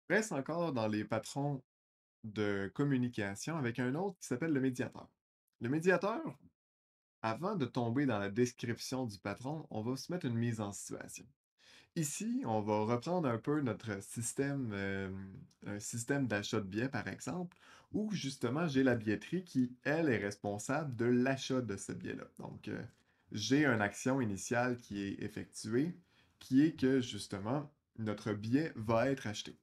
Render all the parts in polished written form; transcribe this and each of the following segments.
Reste encore dans les patrons de communication avec un autre qui s'appelle le médiateur. Le médiateur, avant de tomber dans la description du patron, on va se mettre une mise en situation. Ici, on va reprendre un peu notre système, un système d'achat de billets, par exemple, où justement j'ai la billetterie qui, elle, est responsable de l'achat de ce billet-là. Donc, j'ai une action initiale qui est effectuée, qui est que justement, notre billet va être acheté.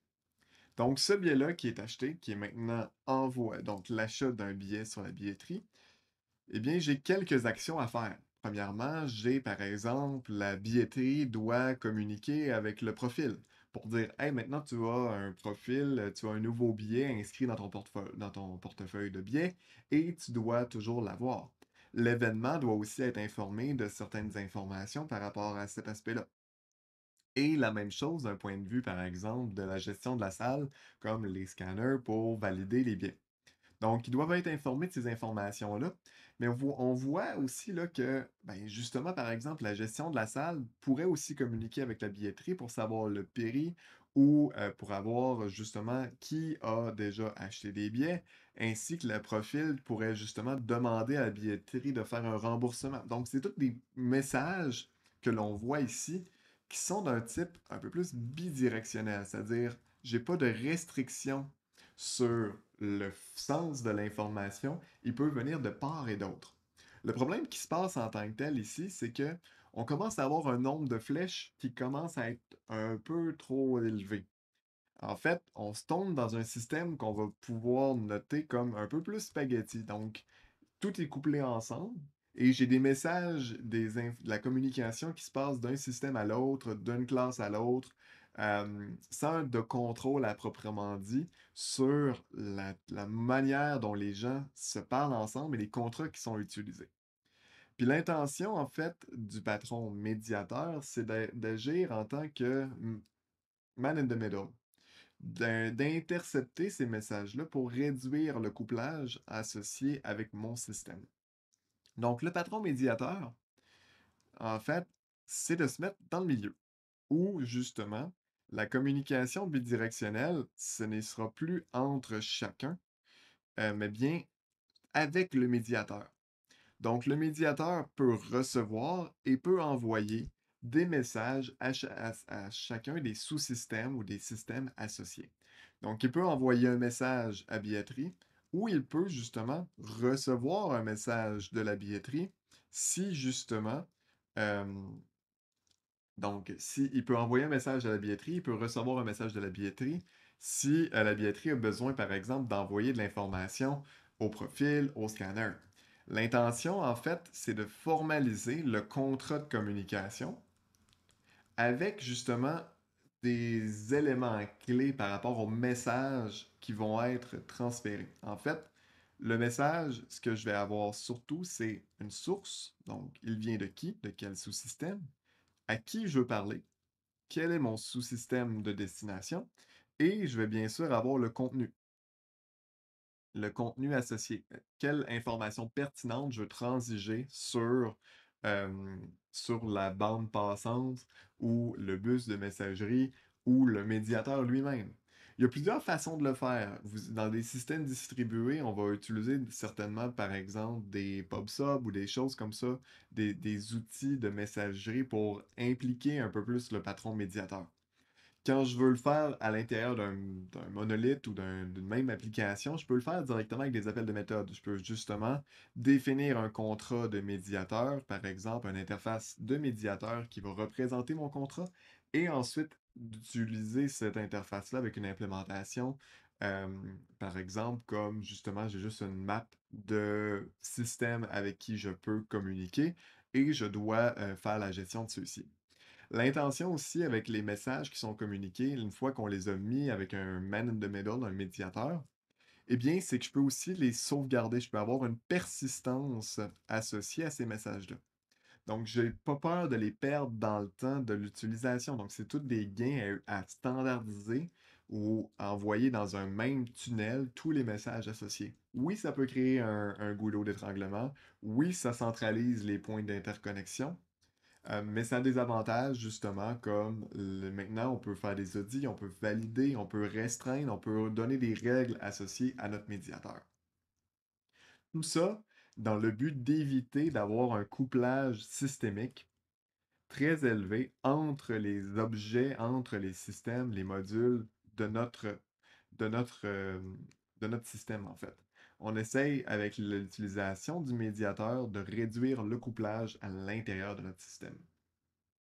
Donc, ce billet-là qui est acheté, qui est maintenant envoyé, donc l'achat d'un billet sur la billetterie, eh bien, j'ai quelques actions à faire. Premièrement, j'ai par exemple, la billetterie doit communiquer avec le profil pour dire, hey, maintenant tu as un profil, tu as un nouveau billet inscrit dans ton portefeuille de billets et tu dois toujours l'avoir. L'événement doit aussi être informé de certaines informations par rapport à cet aspect-là. Et la même chose d'un point de vue, par exemple, de la gestion de la salle, comme les scanners pour valider les billets. Donc, ils doivent être informés de ces informations-là. Mais on voit aussi là, que, ben, justement, par exemple, la gestion de la salle pourrait aussi communiquer avec la billetterie pour savoir le prix ou pour avoir justement qui a déjà acheté des billets, ainsi que le profil pourrait justement demander à la billetterie de faire un remboursement. Donc, c'est tous des messages que l'on voit ici qui sont d'un type un peu plus bidirectionnel, c'est-à-dire, j'ai pas de restriction sur le sens de l'information, il peut venir de part et d'autre. Le problème qui se passe en tant que tel ici, c'est que on commence à avoir un nombre de flèches qui commence à être un peu trop élevé. En fait, on se tombe dans un système qu'on va pouvoir noter comme un peu plus spaghetti. Donc, tout est couplé ensemble et j'ai des messages, de la communication qui se passe d'un système à l'autre, d'une classe à l'autre, sans de contrôle à proprement dit sur la manière dont les gens se parlent ensemble et les contrats qui sont utilisés. Puis l'intention, en fait, du patron médiateur, c'est d'agir en tant que man in the middle, d'intercepter ces messages-là pour réduire le couplage associé avec mon système. Donc, le patron médiateur, en fait, c'est de se mettre dans le milieu, où justement, la communication bidirectionnelle, ce ne sera plus entre chacun, mais bien avec le médiateur. Donc, le médiateur peut recevoir et peut envoyer des messages à chacun des sous-systèmes ou des systèmes associés. Donc, il peut envoyer un message à billetterie ou il peut justement recevoir un message de la billetterie si justement, euh, donc, si il peut envoyer un message à la billetterie, il peut recevoir un message de la billetterie si la billetterie a besoin, par exemple, d'envoyer de l'information au profil, au scanner. L'intention, en fait, c'est de formaliser le contrat de communication avec justement des éléments clés par rapport aux messages qui vont être transférés. En fait, le message, ce que je vais avoir surtout, c'est une source. Donc, il vient de qui, de quel sous-système, à qui je veux parler, quel est mon sous-système de destination, et je vais bien sûr avoir le contenu associé. Quelle information pertinente je veux transiger euh, sur la bande passante ou le bus de messagerie ou le médiateur lui-même. Il y a plusieurs façons de le faire. Dans des systèmes distribués, on va utiliser certainement, par exemple, des PubSub ou des choses comme ça, des outils de messagerie pour impliquer un peu plus le patron médiateur. Quand je veux le faire à l'intérieur d'un monolithe ou d'une même application, je peux le faire directement avec des appels de méthode. Je peux justement définir un contrat de médiateur, par exemple, une interface de médiateur qui va représenter mon contrat, et ensuite d'utiliser cette interface-là avec une implémentation, euh, par exemple, comme justement, j'ai juste une map de système avec qui je peux communiquer et je dois faire la gestion de ceux-ci. L'intention aussi avec les messages qui sont communiqués, une fois qu'on les a mis avec un man in the middle, un médiateur, eh bien, c'est que je peux aussi les sauvegarder. Je peux avoir une persistance associée à ces messages-là. Donc, j'ai pas peur de les perdre dans le temps de l'utilisation. Donc, c'est tous des gains à standardiser ou à envoyer dans un même tunnel tous les messages associés. Oui, ça peut créer un goulot d'étranglement. Oui, ça centralise les points d'interconnexion. Mais ça a des avantages justement comme maintenant on peut faire des audits, on peut valider, on peut restreindre, on peut donner des règles associées à notre médiateur. Tout ça dans le but d'éviter d'avoir un couplage systémique très élevé entre les objets, entre les systèmes, les modules de notre, de notre, euh, de notre système, en fait. On essaye, avec l'utilisation du médiateur, de réduire le couplage à l'intérieur de notre système.